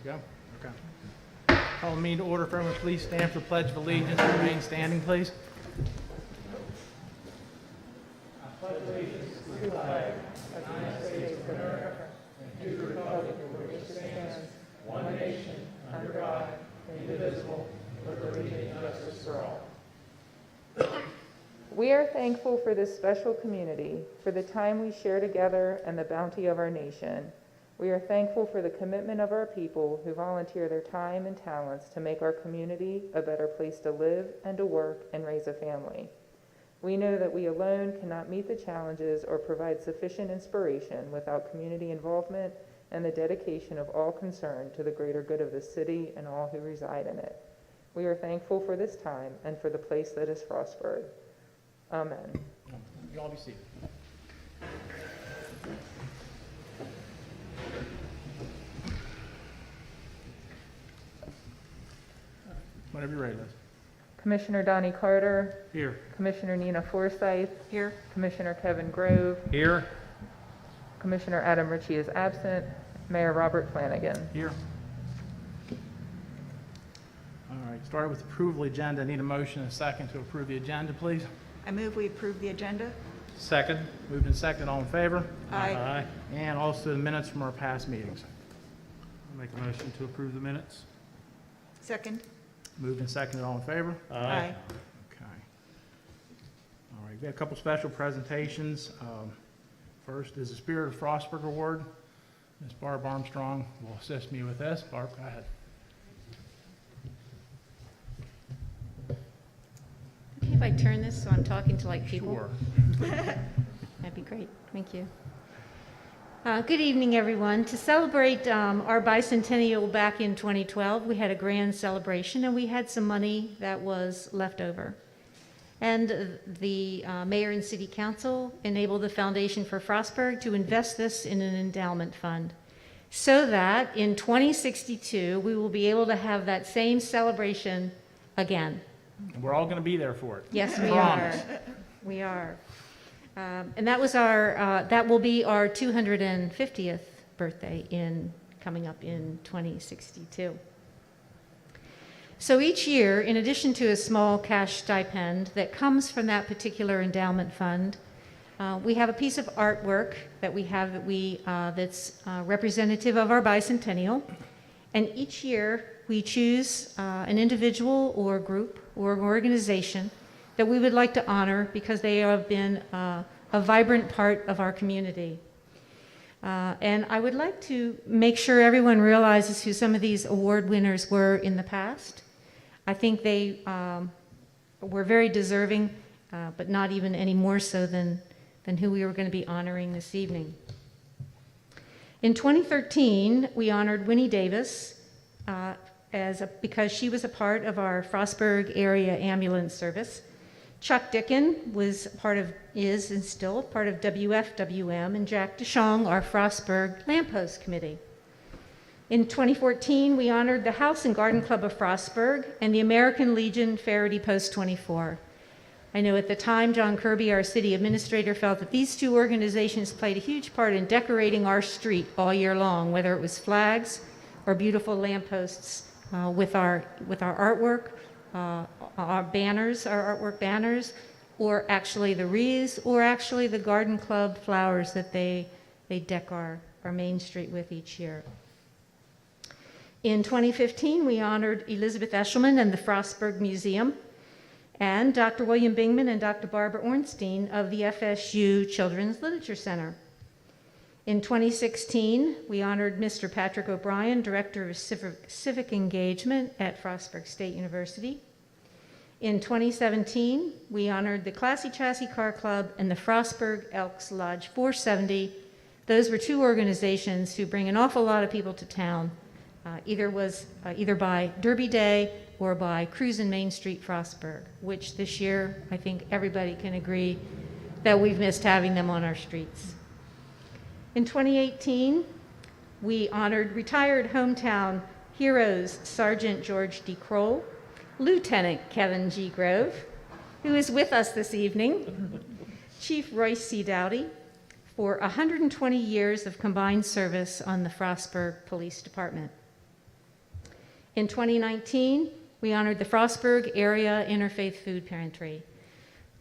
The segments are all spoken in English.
go. Okay. Call the meeting to order. Everyone please stand for the Pledge of Allegiance and remain standing, please. We are thankful for this special community, for the time we share together and the bounty of our nation. We are thankful for the commitment of our people who volunteer their time and talents to make our community a better place to live and to work and raise a family. We know that we alone cannot meet the challenges or provide sufficient inspiration without community involvement and the dedication of all concerned to the greater good of the city and all who reside in it. We are thankful for this time and for the place that is Frostburg. Amen. You all be seated. Whenever you're ready, Liz. Commissioner Donnie Carter, Here. Commissioner Nina Forsythe, here. Commissioner Kevin Grove, Here. Commissioner Adam Ritchie is absent, Mayor Robert Flanagan. Here. All right, started with approval agenda. I need a motion and a second to approve the agenda, please. I move we approve the agenda. Second. Moved and seconded. All in favor? Aye. And also the minutes from our past meetings. I'll make a motion to approve the minutes. Second. Moved and seconded. All in favor? Aye. Okay. All right, we have a couple special presentations. First is the Spirit of Frostburg Award. Ms. Barb Armstrong will assist me with this. Barb, go ahead. Okay, if I turn this so I'm talking to like people? Sure. That'd be great. Thank you. Good evening, everyone. To celebrate our bicentennial back in 2012, we had a grand celebration and we had some money that was left over. And the mayor and city council enabled the Foundation for Frostburg to invest this in an endowment fund so that in 2062 we will be able to have that same celebration again. We're all going to be there for it. Yes, we Promise. are. We are. And that was that will be our 250th birthday coming up in 2062. So each year, in addition to a small cash stipend that comes from that particular endowment fund, we have a piece of artwork that we have that's representative of our bicentennial. And each year we choose an individual or group or an organization that we would like to honor because they have been a vibrant part of our community. And I would like to make sure everyone realizes who some of these award winners were in the past. I think they were very deserving, but not even any more so than who we were going to be honoring this evening. In 2013, we honored Winnie Davis because she was a part of our Frostburg area ambulance service. Chuck Dickin is and still part of WFWM, and Jack DeShong, our Frostburg Lamppost Committee. In 2014, we honored the House and Garden Club of Frostburg and the American Legion Faraday Post 24. I know at the time, John Kirby, our city administrator, felt that these two organizations played a huge part in decorating our street all year long, whether it was flags or beautiful lampposts with our artwork, our banners, our artwork banners, or actually the wreaths, or actually the garden club flowers that they deck our main street with each year. In 2015, we honored Elizabeth Eshelman and the Frostburg Museum, and Dr. William Bingman and Dr. Barbara Ornstein of the FSU Children's Literature Center. In 2016, we honored Mr. Patrick O'Brien, Director of Civic Engagement at Frostburg State University. In 2017, we honored the Classy Chassis Car Club and the Frostburg Elks Lodge 470. Those were two organizations who bring an awful lot of people to town, either by Derby Day or by Cruisin' Main Street Frostburg, which this year I think everybody can agree that we've missed having them on our streets. In 2018, we honored retired hometown heroes Sergeant George D. Kroll, Lieutenant Kevin G. Grove, who is with us this evening, Chief Royce C. Dowdy, for 120 years of combined service on the Frostburg Police Department. In 2019, we honored the Frostburg Area Interfaith Food Pantry.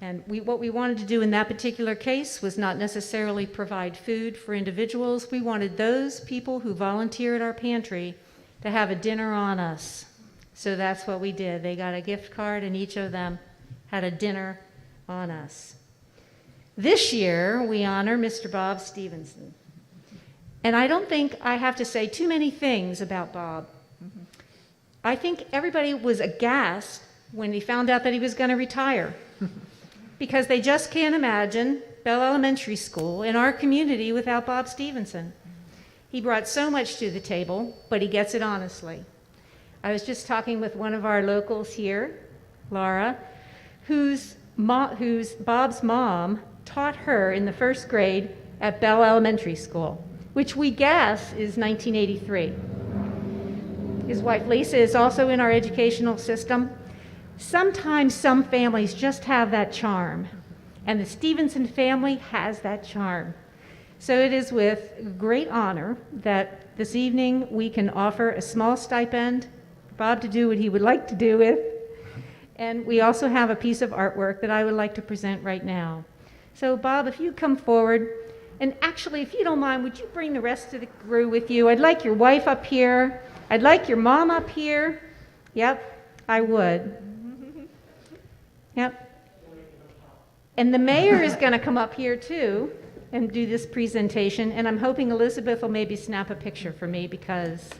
And what we wanted to do in that particular case was not necessarily provide food for individuals. We wanted those people who volunteered our pantry to have a dinner on us. So that's what we did. They got a gift card, and each of them had a dinner on us. This year, we honor Mr. Bob Stevenson. And I don't think I have to say too many things about Bob. I think everybody was aghast when he found out that he was going to retire. Because they just can't imagine Bell Elementary School in our community without Bob Stevenson. He brought so much to the table, but he gets it honestly. I was just talking with one of our locals here, Laura, whose Bob's mom taught her in the first grade at Bell Elementary School, which we guess is 1983. His wife Lisa is also in our educational system. Sometimes some families just have that charm, and the Stevenson family has that charm. So it is with great honor that this evening we can offer a small stipend for Bob to do what he would like to do with, and we also have a piece of artwork that I would like to present right now. So Bob, if you come forward, and actually, if you don't mind, would you bring the rest of the crew with you? I'd like your wife up here. I'd like your mom up here. Yep, I would. Yep. And the mayor is going to come up here too and do this presentation, and I'm hoping Elizabeth will maybe snap a picture for me because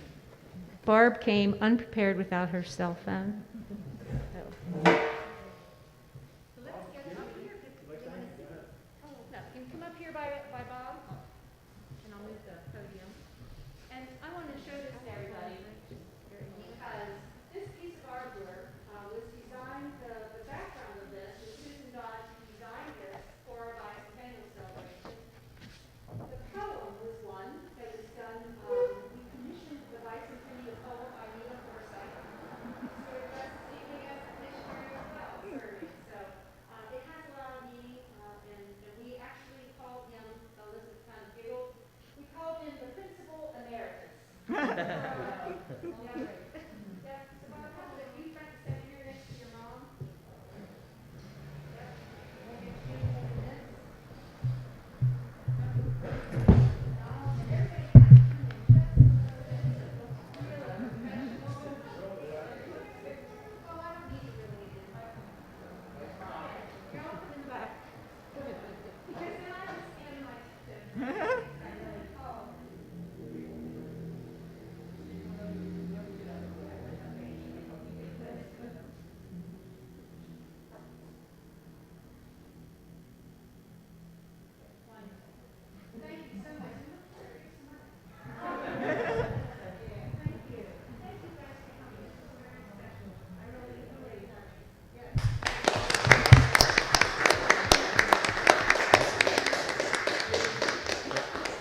Barb came unprepared without her cell phone. So let's get up here. Oh, no, can you come up here by Bob? And I'll move the podium. And I want to show this to everybody because this piece of artwork was designed, the background of this was Susan Dodge designed this for our bicentennial celebration. The poem was one that was done, we commissioned the bicentennial poem by Neil Forsythe. So it does this evening as a missionary as well, serving. So it has a lot of meaning, and we actually called him, Elizabeth kind of giggled, we called him the Principal Emeritus.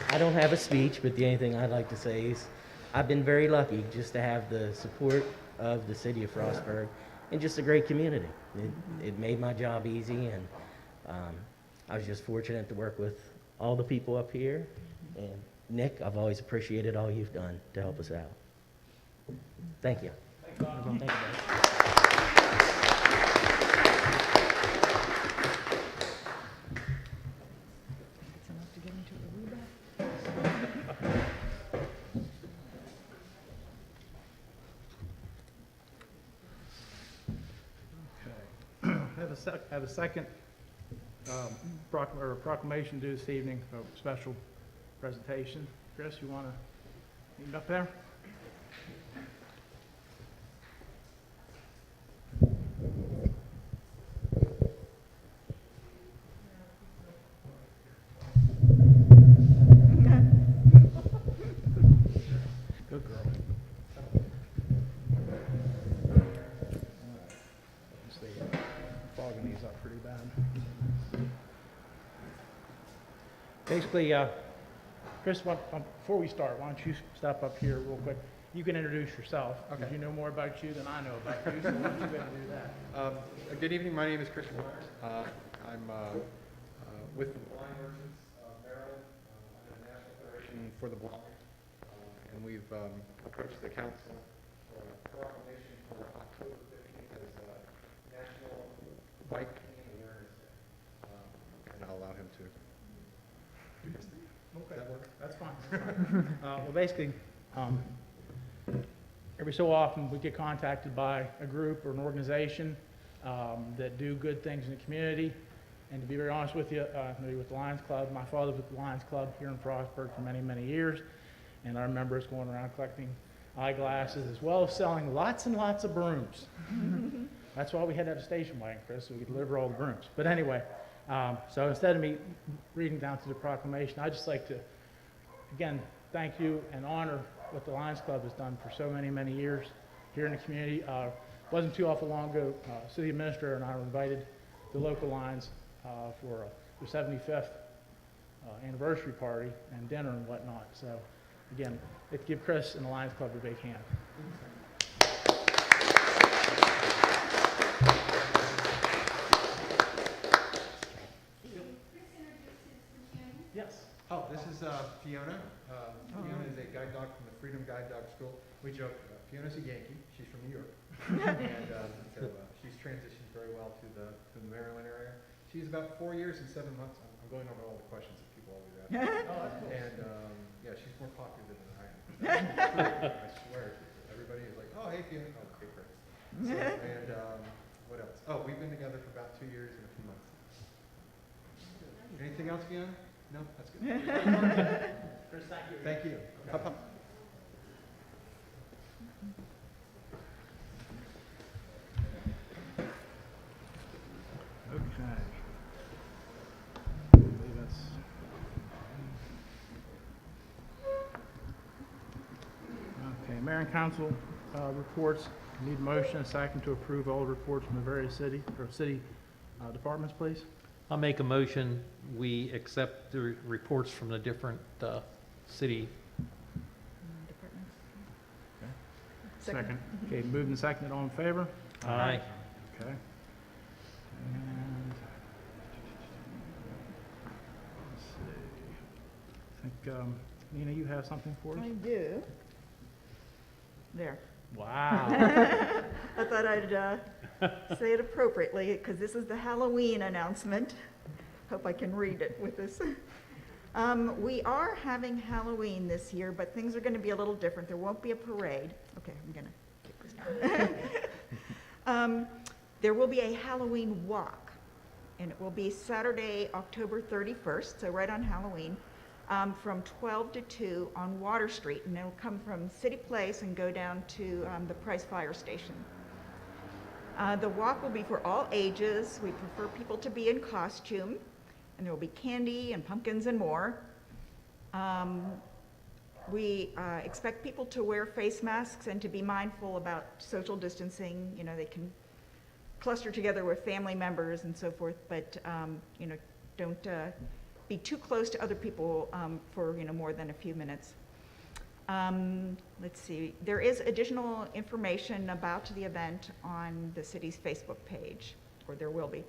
I don't have a speech, but the only thing I'd like to say is I've been very lucky just to have the support of the city of Frostburg and just a great community. It made my job easy, and I was just fortunate to work with all the people up here. And Nick, I've always appreciated all you've done to help us out. Thank you. Thank you, Bob. Have a second proclamation due this evening, a special presentation. Chris, you want to lead up there? Good girl. Let's see. Fogging these up pretty bad. Basically, Chris, before we start, why don't you step up here real quick? You can introduce yourself. Okay. Because you know more about you than I know about you, so why don't you go ahead and do that? Good evening. My name is Chris Myers. I'm with the Blind Merchants of Maryland. I'm a National Federation for the Blind, and we've approached the council proclamation for October 15th as National Bike Pain Awareness Day. And I'll allow him to do his thing. Okay, That work? that's fine. Well, basically, every so often, we get contacted by a group or an organization that do good things in the community. And to be very honest with you, maybe with the Lions Club, my father was with the Lions Club here in Frostburg for many, many years. And I remember us going around collecting eyeglasses as well as selling lots and lots of brooms. That's why we had to have a station wagon, Chris, so we could deliver all the brooms. But anyway, so instead of me reading down to the proclamation, I'd just like to, again, thank you and honor what the Lions Club has done for so many, many years here in the community. Wasn't too awful long ago, City Administrator and I were invited the local Lions for the 75th anniversary party and dinner and whatnot. So again, let's give Chris and the Lions Club a big hand. Yes. Oh, this is Fiona. Fiona is a guide dog from the Freedom Guide Dog School. We joke, Fiona's a Yankee. She's from New York. And so she's transitioned very well to the Maryland area. She's about 4 years and 7 months. I'm going over all the questions that people always ask. And yeah, she's more popular than I am. I swear. Everybody is like, oh, hey, Fiona. Oh, hey, Chris. So, and what else? Oh, we've been together for about 2 years and a few months. Anything else, Fiona? No? That's good. Chris, thank you. Thank you. Up, up. Okay. I believe that's. Okay, Mayor and Council reports. Need a motion and a second to approve all the reports from the various city departments, please. I'll make a motion, we accept the reports from the different city. Departments. Second. Okay, moved and seconded, all in favor? Aye. Okay. And let's see. I think, Nina, you have something for us? I do. There. Wow. I thought I'd say it appropriately, because this is the Halloween announcement. Hope I can read it with this. We are having Halloween this year, but things are going to be a little different. There won't be a parade. Okay, I'm going to kick this down. There will be a Halloween walk, and it will be Saturday, October 31st, so right on Halloween, from 12 to 2 on Water Street, and it'll come from City Place and go down to the Price Fire Station. The walk will be for all ages. We prefer people to be in costume, and there will be candy and pumpkins and more. We expect people to wear face masks and to be mindful about social distancing. You know, they can cluster together with family members and so forth, but you know, don't be too close to other people for more than a few minutes. Let's see, there is additional information about the event on the city's Facebook page, or there will be.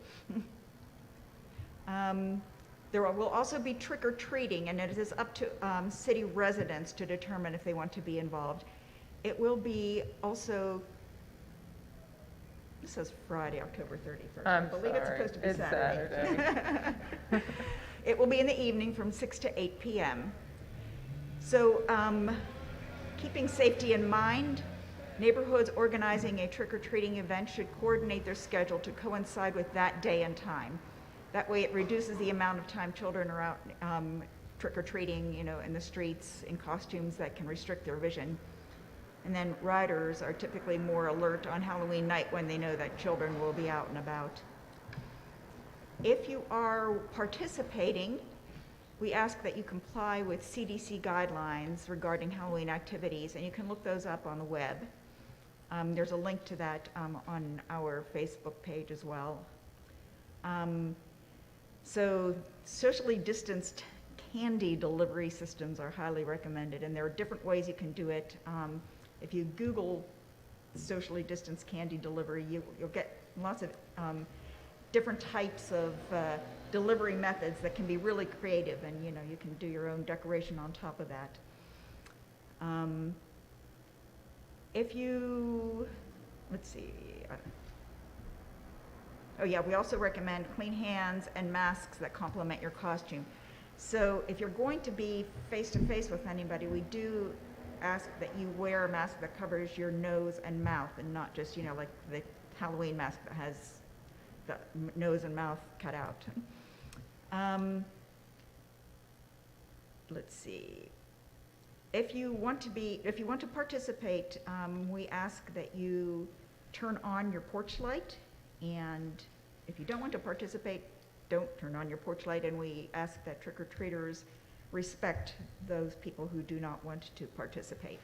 There will also be trick-or-treating, and it is up to city residents to determine if they want to be involved. It will be also, this says Friday, October 31st. I believe it's supposed to be Saturday. It will be in the evening from 6 to 8 p.m. So, keeping safety in mind, neighborhoods organizing a trick-or-treating event should coordinate their schedule to coincide with that day and time. That way it reduces the amount of time children are out trick-or-treating, in the streets in costumes that can restrict their vision. And then riders are typically more alert on Halloween night when they know that children will be out and about. If you are participating, we ask that you comply with CDC guidelines regarding Halloween activities, and you can look those up on the web. There's a link to that on our Facebook page as well. So socially distanced candy delivery systems are highly recommended, and there are different ways you can do it. If you Google socially distanced candy delivery, you'll get lots of different types of delivery methods that can be really creative, and you can do your own decoration on top of that. If you, let's see. Oh yeah, we also recommend clean hands and masks that complement your costume. So if you're going to be face-to-face with anybody, we do ask that you wear a mask that covers your nose and mouth, and not just, like the Halloween mask that has the nose and mouth cut out. Let's see. If you want to participate, we ask that you turn on your porch light, and if you don't want to participate, don't turn on your porch light, and we ask that trick-or-treaters respect those people who do not want to participate.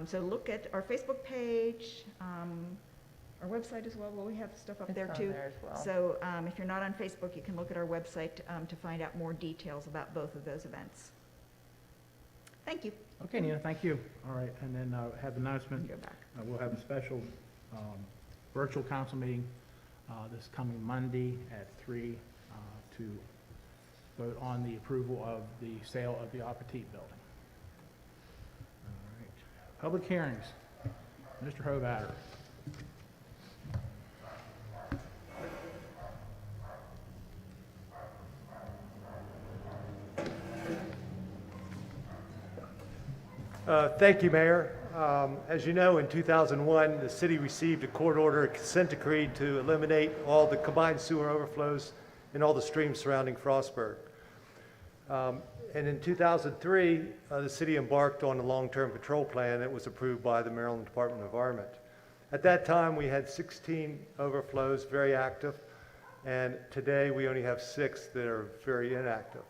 So look at our Facebook page, our website as well. Well, we have stuff up there It's too. on there as well. So if you're not on Facebook, you can look at our website to find out more details about both of those events. Thank you. Okay, Nina, thank you. All right, and then have an announcement. Go back. We'll have a special virtual council meeting this coming Monday at 3 to vote on the approval of the sale of the Petit building. All right. Public hearings. Mr. Hovatter. Thank you, Mayor. As you know, in 2001, the city received a court order, a consent decree to eliminate all the combined sewer overflows in all the streams surrounding Frostburg. And in 2003, the city embarked on a long-term control plan that was approved by the Maryland Department of Environment. At that time, we had 16 overflows, very active, and today we only have 6 that are very inactive.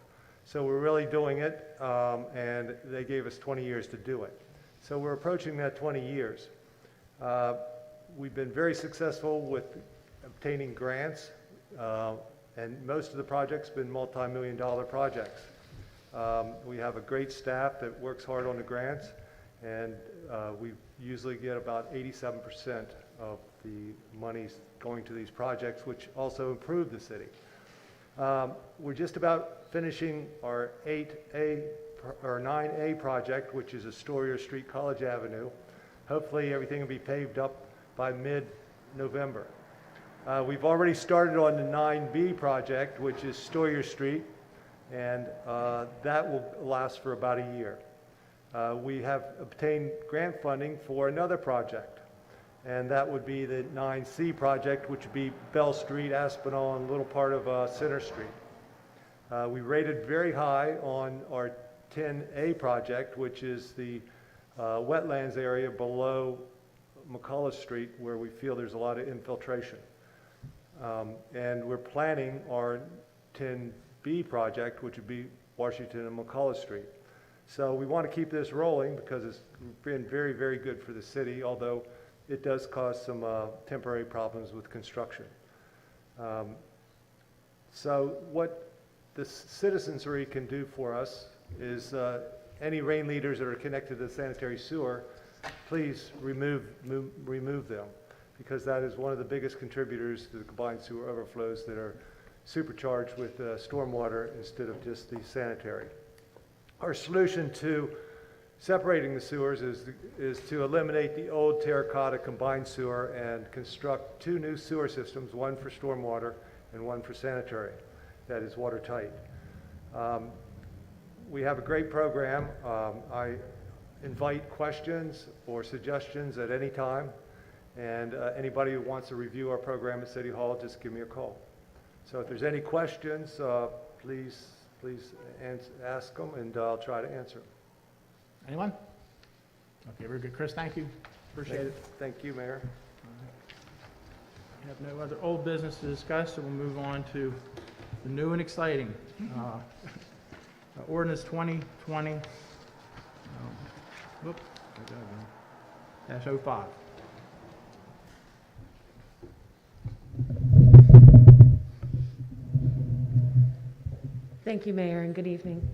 So we're really doing it, and they gave us 20 years to do it. So we're approaching that 20 years. We've been very successful with obtaining grants, and most of the projects have been multi-million-dollar projects. We have a great staff that works hard on the grants, and we usually get about 87% of the monies going to these projects, which also improve the city. We're just about finishing our 9A project, which is Astoria Street, College Avenue. Hopefully everything will be paved up by mid-November. We've already started on the 9B project, which is Astoria Street, and that will last for about a year. We have obtained grant funding for another project, and that would be the 9C project, which would be Bell Street, Aspinall, and a little part of Center Street. We rated very high on our 10A project, which is the wetlands area below McCullough Street, where we feel there's a lot of infiltration. And we're planning our 10B project, which would be Washington and McCullough Street. So we want to keep this rolling because it's been very, very good for the city, although it does cause some temporary problems with construction. So what the citizenry can do for us is any rain leaders that are connected to the sanitary sewer, please remove them, because that is one of the biggest contributors to the combined sewer overflows that are supercharged with stormwater instead of just the sanitary. Our solution to separating the sewers is to eliminate the old terracotta combined sewer and construct 2 new sewer systems, one for stormwater and one for sanitary, that is watertight. We have a great program. I invite questions or suggestions at any time, and anybody who wants to review our program at City Hall, just give me a call. So if there's any questions, please ask them, and I'll try to answer them. Anyone? Okay, very good. Chris, thank you. Appreciate it. Thank you, Mayor. We have no other old business to discuss, so we'll move on to the new and exciting. Ordinance 2020, -05. Thank you, Mayor, and good evening.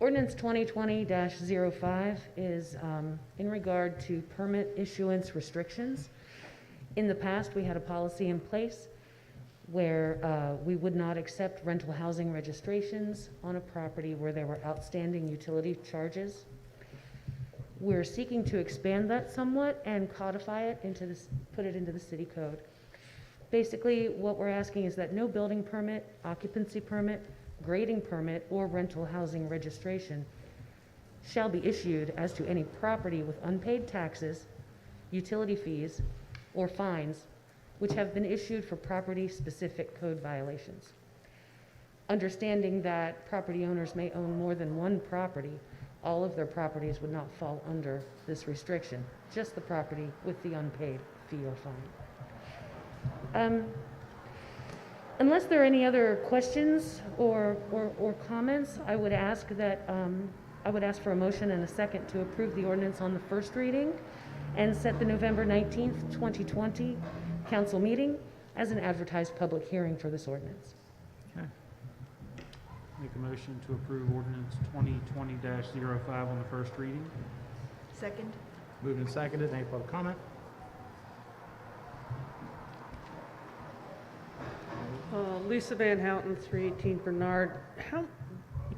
Ordinance 2020-05 is in regard to permit issuance restrictions. In the past, we had a policy in place where we would not accept rental housing registrations on a property where there were outstanding utility charges. We're seeking to expand that somewhat and codify it into this, put it into the city code. Basically, what we're asking is that no building permit, occupancy permit, grading permit, or rental housing registration shall be issued as to any property with unpaid taxes, utility fees, or fines which have been issued for property-specific code violations. Understanding that property owners may own more than one property, all of their properties would not fall under this restriction, just the property with the unpaid fee or fine. Unless there are any other questions or comments, I would ask for a motion and a second to approve the ordinance on the first reading and set the November 19th, 2020 council meeting as an advertised public hearing for this ordinance. Okay. Make a motion to approve ordinance 2020-05 on the first reading. Second? Moved and seconded. Any public comment? Lisa Van Houten, 318 Bernard.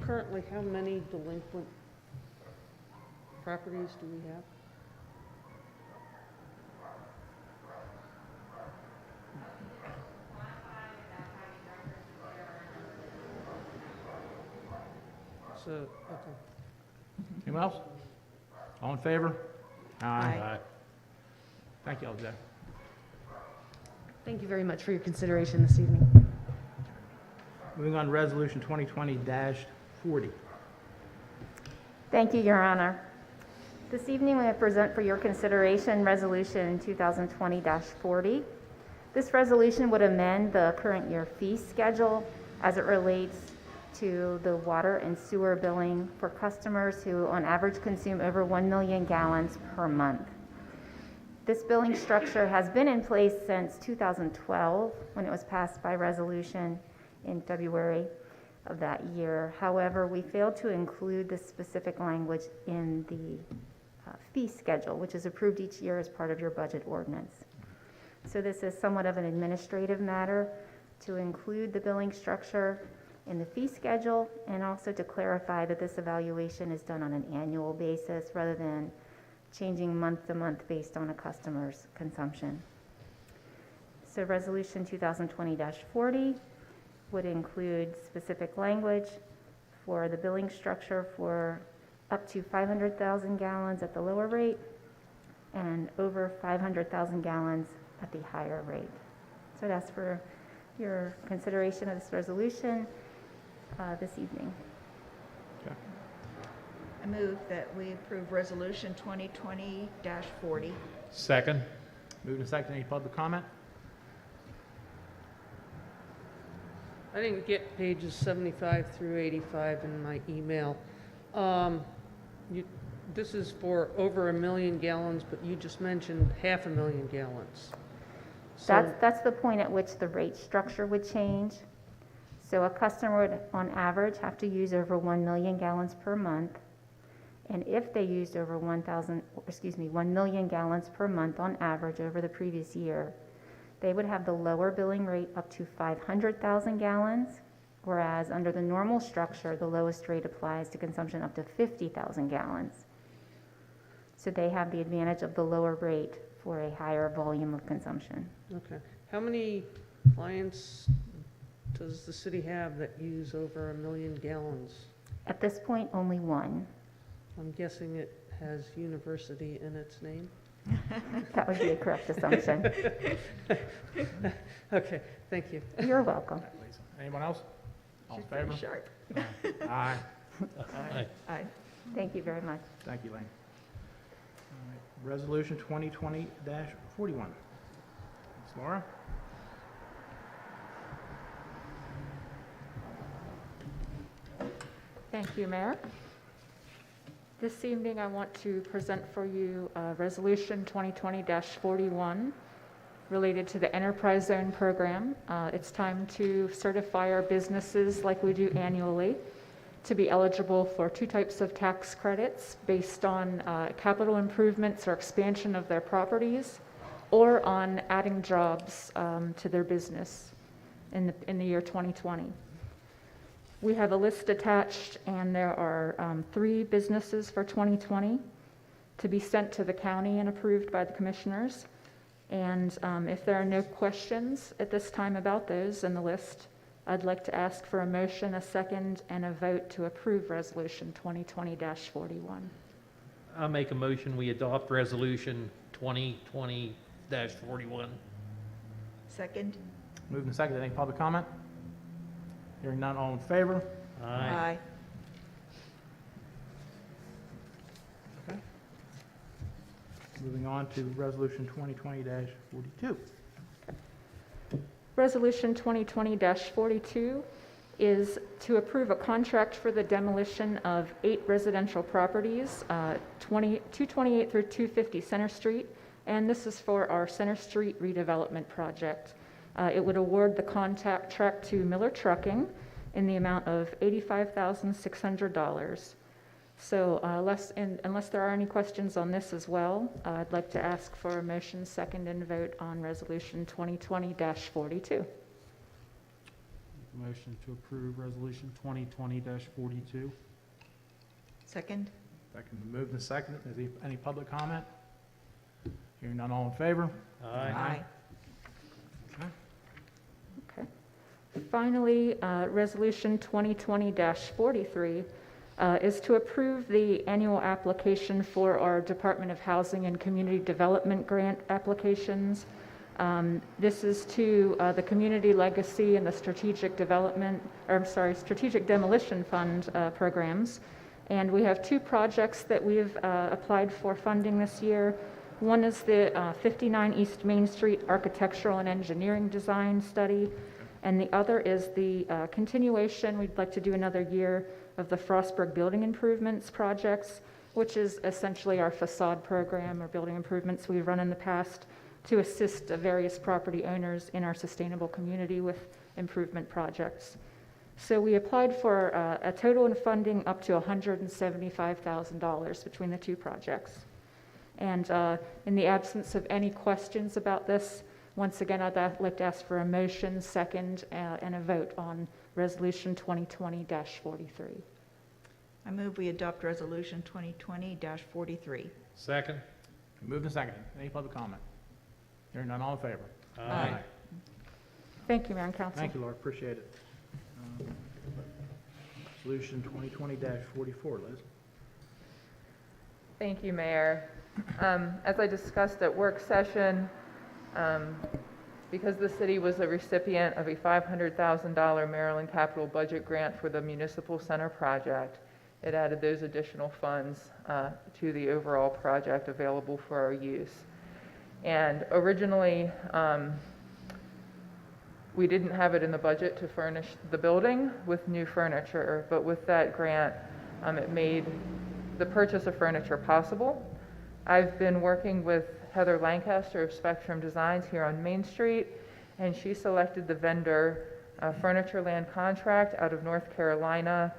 Currently, how many delinquent properties do we have? So, okay. Anyone else? All in favor? Aye. Thank you, LJ. Thank you very much for your consideration this evening. Moving on to Resolution 2020-40. Thank you, Your Honor. This evening, we present for your consideration Resolution 2020-40. This resolution would amend the current year fee schedule as it relates to the water and sewer billing for customers who on average consume over 1 million gallons per month. This billing structure has been in place since 2012 when it was passed by resolution in February of that year. However, we failed to include this specific language in the fee schedule, which is approved each year as part of your budget ordinance. So this is somewhat of an administrative matter to include the billing structure in the fee schedule and also to clarify that this evaluation is done on an annual basis rather than changing month to month based on a customer's consumption. So Resolution 2020-40 would include specific language for the billing structure for up to 500,000 gallons at the lower rate and over 500,000 gallons at the higher rate. So I'd ask for your consideration of this resolution this evening. Okay. I move that we approve Resolution 2020-40. Second? Moved and seconded. Any public comment? I didn't get pages 75 through 85 in my email. This is for over 1 million gallons, but you just mentioned 500,000 gallons. So That's the point at which the rate structure would change. So a customer would, on average, have to use over 1 million gallons per month. And if they used over 1 million gallons per month on average over the previous year, they would have the lower billing rate up to 500,000 gallons, whereas under the normal structure, the lowest rate applies to consumption up to 50,000 gallons. So they have the advantage of the lower rate for a higher volume of consumption. okay. How many clients does the city have that use over 1 million gallons? At this point, only one. I'm guessing it has university in its name. That would be a correct assumption. Okay, thank you. You're welcome. Anyone else? All in She's pretty favor? sharp. Aye. Aye. Thank you very much. Thank you, Lane. All right. Resolution 2020-41. Ms. Laura? Thank you, Mayor. This evening, I want to present for you Resolution 2020-41 related to the Enterprise Zone Program. It's time to certify our businesses like we do annually to be eligible for two types of tax credits based on capital improvements or expansion of their properties or on adding jobs to their business in the year 2020. We have a list attached, and there are 3 businesses for 2020. to be sent to the county and approved by the commissioners. And if there are no questions at this time about those in the list, I'd like to ask for a motion, a second, and a vote to approve Resolution 2020-41. I'll make a motion, we adopt Resolution 2020-41. Second? Moved and seconded. Any public comment? Hearing none, all in favor? Aye. Okay. Moving on to Resolution 2020-42. Resolution 2020-42 is to approve a contract for the demolition of 8 residential properties, 228 through 250 Center Street, and this is for our Center Street Redevelopment project. It would award the contract to Miller Trucking in the amount of $85,600. So unless there are any questions on this as well, I'd like to ask for a motion, second, and vote on Resolution 2020-42. Motion to approve Resolution 2020-42. Second? Second, moved and seconded. Is there any public comment? Hearing none, all in favor? Aye. Okay. Finally, Resolution 2020-43 is to approve the annual application for our Department of Housing and Community Development grant applications. This is to the Community Legacy and the Strategic Demolition Fund programs. And we have 2 projects that we've applied for funding this year. One is the 59 East Main Street Architectural and Engineering Design Study, and the other is the continuation, we'd like to do another year, of the Frostburg Building Improvements projects, which is essentially our facade program or building improvements we've run in the past to assist various property owners in our sustainable community with improvement projects. So we applied for a total in funding up to $175,000 between the 2 projects. And in the absence of any questions about this, once again, I'd like to ask for a motion, second, and a vote on Resolution 2020-43. I move we adopt Resolution 2020-43. Second? Moved and seconded. Any public comment? Hearing none, all in favor? Aye. Thank you, Mayor and Council. Thank you, Laura, appreciate it. Resolution 2020-44, Liz. Thank you, Mayor. As I discussed at work session, because the city was a recipient of a $500,000 Maryland Capital Budget Grant for the Municipal Center project, it added those additional funds to the overall project available for our use. And originally, we didn't have it in the budget to furnish the building with new furniture, but with that grant, it made the purchase of furniture possible. I've been working with Heather Lancaster of Spectrum Designs here on Main Street, and she selected the vendor FURNITURELAND CONTRACT out of North Carolina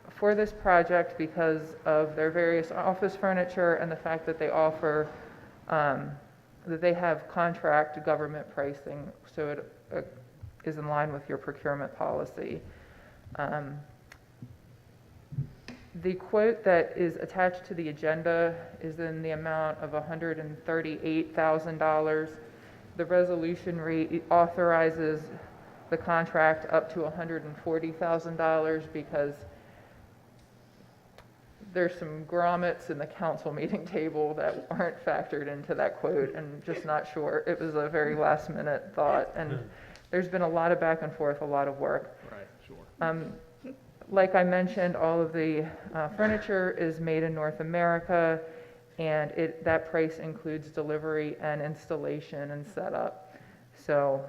for this project because of their various office furniture and the fact that they offer, that they have contract government pricing, so it is in line with your procurement policy. The quote that is attached to the agenda is in the amount of $138,000. The resolution authorizes the contract up to $140,000 because there's some grommets in the council meeting table that aren't factored into that quote, and just not sure. It was a very last minute thought, and there's been a lot of back and forth, a lot of work. Right, sure. Like I mentioned, all of the furniture is made in North America, and that price includes delivery and installation and setup. So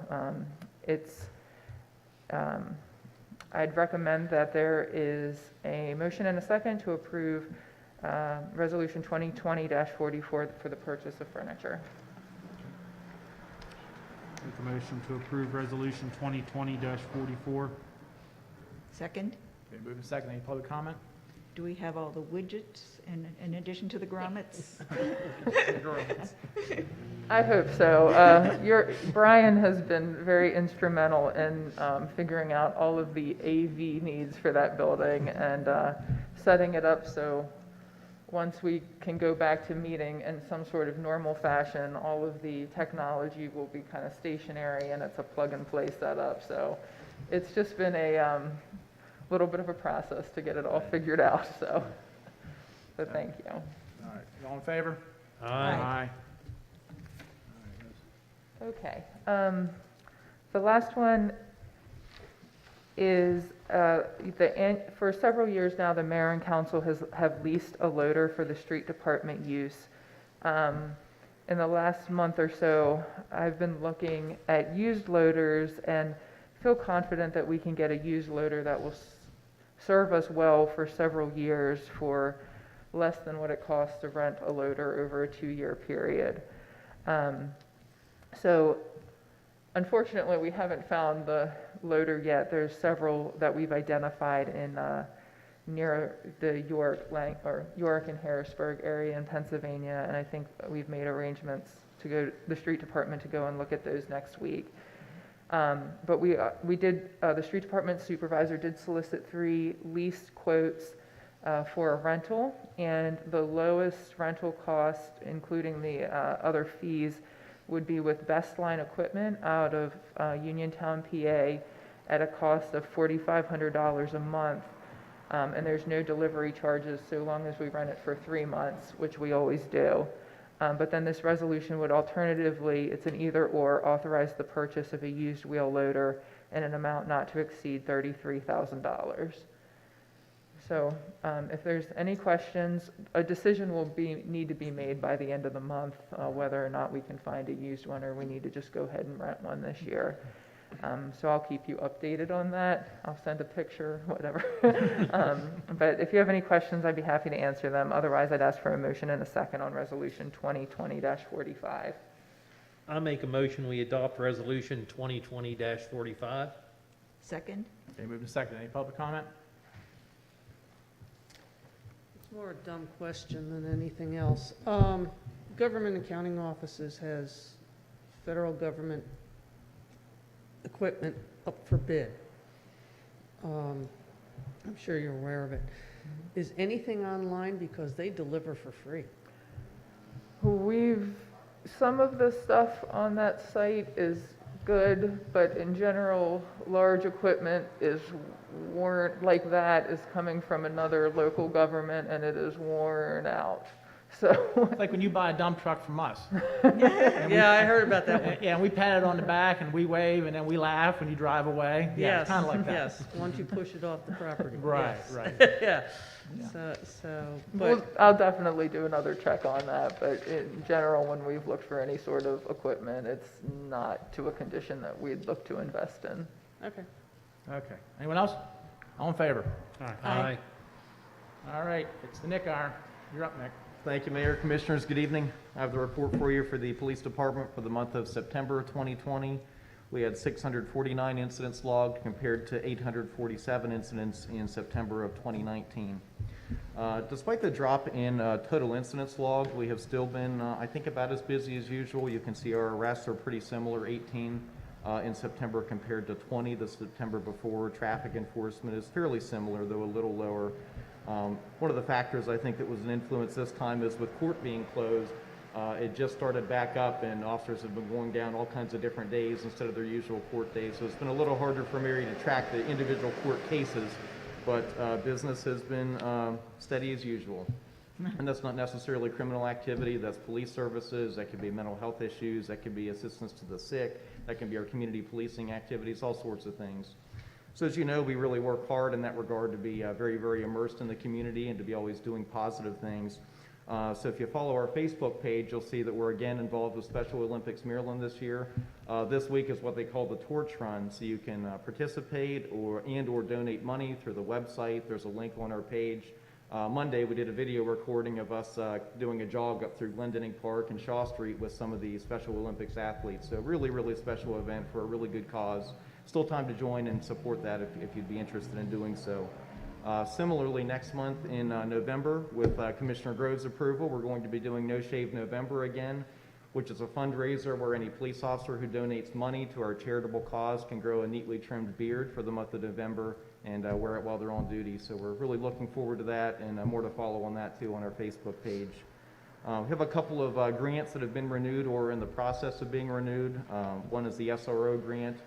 I'd recommend that there is a motion and a second to approve Resolution 2020-44 for the purchase of furniture. Make a motion to approve Resolution 2020-44. Second? Okay, moved and seconded. Any public comment? Do we have all the widgets in addition to the grommets? I hope so. Brian has been very instrumental in figuring out all of the AV needs for that building and setting it up so once we can go back to meeting in some sort of normal fashion, all of the technology will be kind of stationary and it's a plug-and-play setup. So it's just been a little bit of a process to get it all figured out, so thank you. All right, all in favor? Aye. Okay, the last one is, for several years now, the mayor and council have leased a loader for the street department use. In the last month or so, I've been looking at used loaders and feel confident that we can get a used loader that will serve us well for several years for less than what it costs to rent a loader over a 2-year period. So unfortunately, we haven't found the loader yet. There's several that we've identified in near the York and Harrisburg area in Pennsylvania, and I think we've made arrangements to go the street department to go and look at those next week. But we did the street department supervisor did solicit 3 lease quotes for a rental, and the lowest rental cost, including the other fees, would be with Best Line Equipment out of Uniontown, PA, at a cost of $4,500 a month. And there's no delivery charges so long as we rent it for 3 months, which we always do. But then this resolution would alternatively, it's an either or, authorize the purchase of a used wheel loader in an amount not to exceed $33,000. So if there's any questions, a decision will need to be made by the end of the month, whether or not we can find a used one or we need to just go ahead and rent one this year. So I'll keep you updated on that. I'll send a picture, whatever. But if you have any questions, I'd be happy to answer them. Otherwise, I'd ask for a motion and a second on Resolution 2020-45. I make a motion, we adopt Resolution 2020-45. Second? Okay, moving to second. Any public comment? It's more a dumb question than anything else. Government Accounting Offices has federal government equipment up for bid. I'm sure you're aware of it. Is anything online? Because they deliver for free. Some of the stuff on that site is good, but in general, large equipment is like that is coming from another local government and it is worn out. So It's like when you buy a dump truck from us. Yeah, I heard about that one. Yeah, and we pat it on the back and we wave and then we laugh when you drive away. Yeah, Yes, it's kind of like that. yes, once you push it off the property. Right, yes. right. Yeah, Yeah. but, I'll definitely do another check on that, but in general, when we've looked for any sort of equipment, it's not to a condition that we'd look to invest in. okay. Okay. Anyone else? All in favor? Aye. All right, it's the Nick Hour. You're up, Nick. Thank you, Mayor, Commissioners. Good evening. I have the report for you for the Police Department for the month of September 2020. We had 649 incidents logged compared to 847 incidents in September of 2019. Despite the drop in total incidents logged, we have still been, I think, about as busy as usual. You can see our arrests are pretty similar, 18 in September compared to 20 the September before. Traffic enforcement is fairly similar, though a little lower. One of the factors I think that was an influence this time is with court being closed, it just started back up and officers have been going down all kinds of different days instead of their usual court days. So it's been a little harder for Mary to track the individual court cases, but business has been steady as usual. And that's not necessarily criminal activity, that's police services, that could be mental health issues, that could be assistance to the sick, that can be our community policing activities, all sorts of things. So as you know, we really work hard in that regard to be very, very immersed in the community and to be always doing positive things. So if you follow our Facebook page, you'll see that we're again involved with Special Olympics Maryland this year. This week is what they call the Torch Run, so you can participate or donate money through the website. There's a link on our page. Monday, we did a video recording of us doing a jog up through Glendinning Park and Shaw Street with some of the Special Olympics athletes. So really, really special event for a really good cause. Still time to join and support that if you'd be interested in doing so. Similarly, next month in November, with Commissioner Grove's approval, we're going to be doing No Shave November again. which is a fundraiser where any police officer who donates money to our charitable cause can grow a neatly trimmed beard for the month of November and wear it while they're on duty. So we're really looking forward to that, and more to follow on that too on our Facebook page. We have a couple of grants that have been renewed or are in the process of being renewed. One is the SRO grant.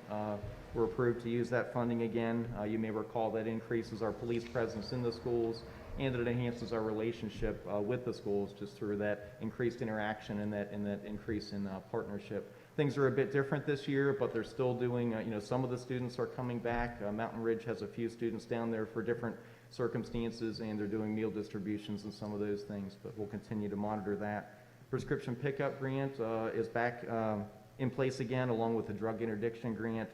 We're approved to use that funding again. You may recall that increases our police presence in the schools, and that it enhances our relationship with the schools just through that increased interaction and that increase in partnership. Things are a bit different this year, but they're still doing, some of the students are coming back. Mountain Ridge has a few students down there for different circumstances, and they're doing meal distributions and some of those things, but we'll continue to monitor that. Prescription pickup grant is back in place again, along with the drug interdiction grant.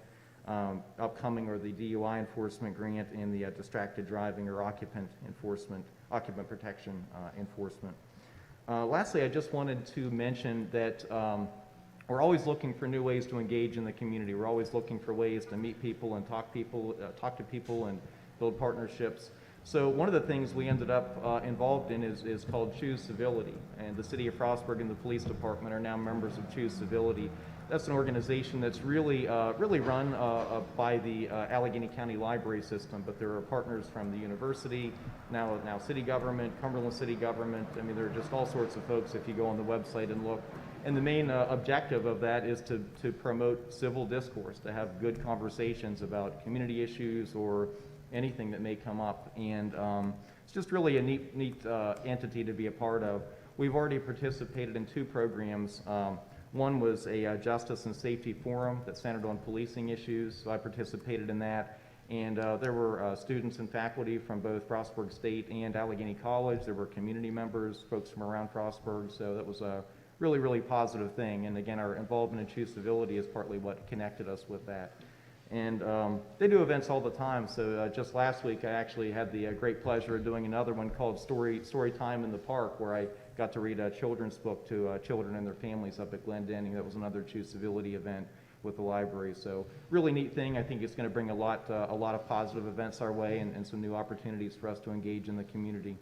Upcoming are the DUI enforcement grant and the distracted driving or occupant protection enforcement. Lastly, I just wanted to mention that we're always looking for new ways to engage in the community. We're always looking for ways to meet people and talk to people and build partnerships. So one of the things we ended up involved in is called Choose Civility, and the City of Frostburg and the Police Department are now members of Choose Civility. That's an organization that's really run by the Allegheny County Library System, but there are partners from the university, now city government, Cumberland City government. I mean, there are just all sorts of folks if you go on the website and look. And the main objective of that is to promote civil discourse, to have good conversations about community issues or anything that may come up. And it's just really a neat entity to be a part of. We've already participated in 2 programs. One was a justice and safety forum that centered on policing issues, so I participated in that. And there were students and faculty from both Frostburg State and Allegheny College. There were community members, folks from around Frostburg, so that was a really positive thing. And again, our involvement in Choose Civility is partly what connected us with that. And they do events all the time, so just last week I actually had the great pleasure of doing another one called Story Time in the Park, where I got to read a children's book to children and their families up at Glendenning. That was another Choose Civility event with the library. So really neat thing. I think it's going to bring a lot of positive events our way and some new opportunities for us to engage in the community.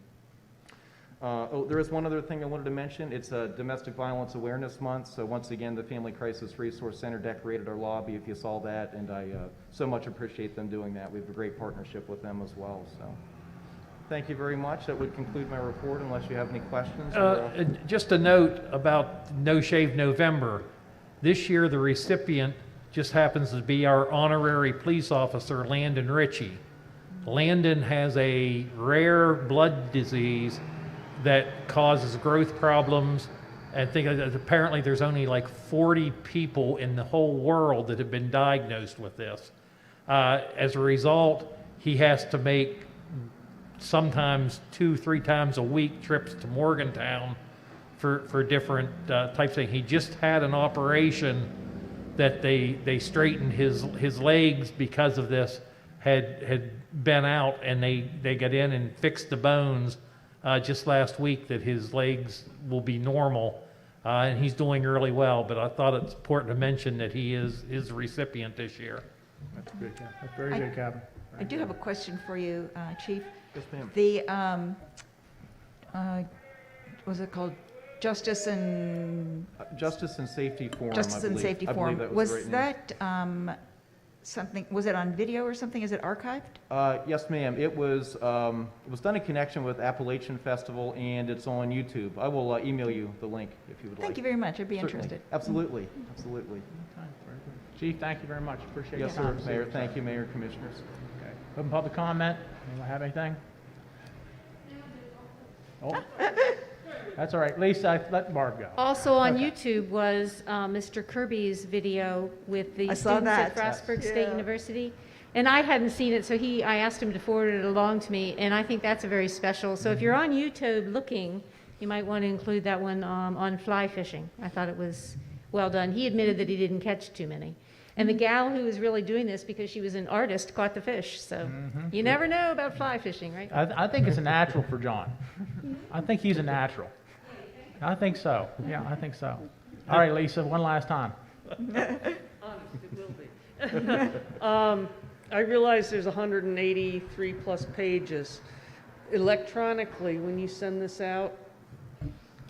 There is one other thing I wanted to mention. It's a Domestic Violence Awareness Month. So once again, the Family Crisis Resource Center decorated our lobby, if you saw that, and I so much appreciate them doing that. We have a great partnership with them as well. So thank you very much. That would conclude my report unless you have any questions. Just a note about No Shave November. This year, the recipient just happens to be our honorary police officer, Landon Ritchie. Landon has a rare blood disease that causes growth problems. I think apparently there's only like 40 people in the whole world that have been diagnosed with this. As a result, he has to make sometimes 2-3 times a week trips to Morgantown for different types of things. He just had an operation that they straightened his legs because of this, had been out, and they got in and fixed the bones just last week that his legs will be normal, and he's doing really well. But I thought it's important to mention that he is a recipient this year. That's good, Captain. That's very good, Captain. I do have a question for you, Chief. Yes, ma'am. The, was it called Justice and Safety Forum, Justice and Safety I Forum. believe that Was the right name. that something, was it on video or something? Is it archived? Yes, ma'am. It was done in connection with Appalachian Festival, and it's on YouTube. I will email you the link if you would like. Thank you very much. I'd be Certainly. interested. Absolutely. Chief, thank you very much. Appreciate Yes, your sir, time. Mayor. Thank you, Mayor and Commissioners. Okay. Open public comment. Anyone have anything? Oh, that's all right. Lisa, let Barb go. Also on Okay. YouTube was Mr. Kirby's video with the I saw students at that. Frostburg State Yeah. University. And I hadn't seen it, so I asked him to forward it along to me, and I think that's a very special. So if you're on YouTube looking, you might want to include that one on fly fishing. I thought it was well done. He admitted that he didn't catch too many. And the gal who was really doing this, because she was an artist, caught the fish. So you never know about fly fishing, right? I think it's a natural for John. I think he's a natural. I think so. Yeah, I think so. All right, Lisa, one last time. I realize there's 183 plus pages. Electronically, when you send this out,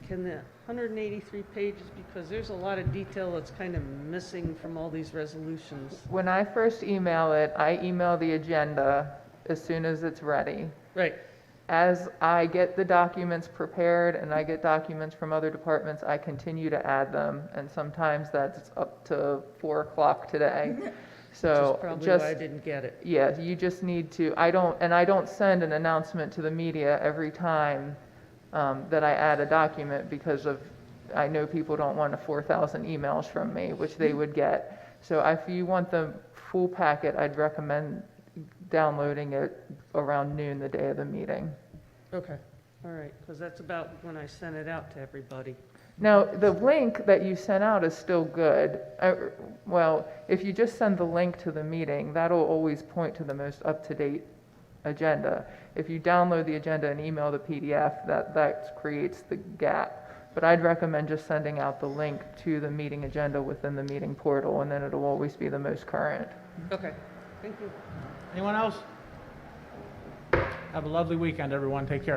can the 183 pages, because there's a lot of detail that's kind of missing from all these resolutions. When I first email it, I email the agenda as soon as it's ready. Right. As I get the documents prepared and I get documents from other departments, I continue to add them, and sometimes that's up to 4 o'clock today. So Which is probably just, why I didn't get it. yeah, you just need to, I don't send an announcement to the media every time that I add a document, because I know people don't want 4,000 emails from me, which they would get. So if you want the full packet, I'd recommend downloading it around noon the day of the meeting. Okay, all right, because that's about when I sent it out to everybody. Now, the link that you sent out is still good. Well, if you just send the link to the meeting, that'll always point to the most up-to-date agenda. If you download the agenda and email the PDF, that creates the gap. But I'd recommend just sending out the link to the meeting agenda within the meeting portal, and then it'll always be the most current. Okay, thank you. Anyone else? Have a lovely weekend, everyone. Take care.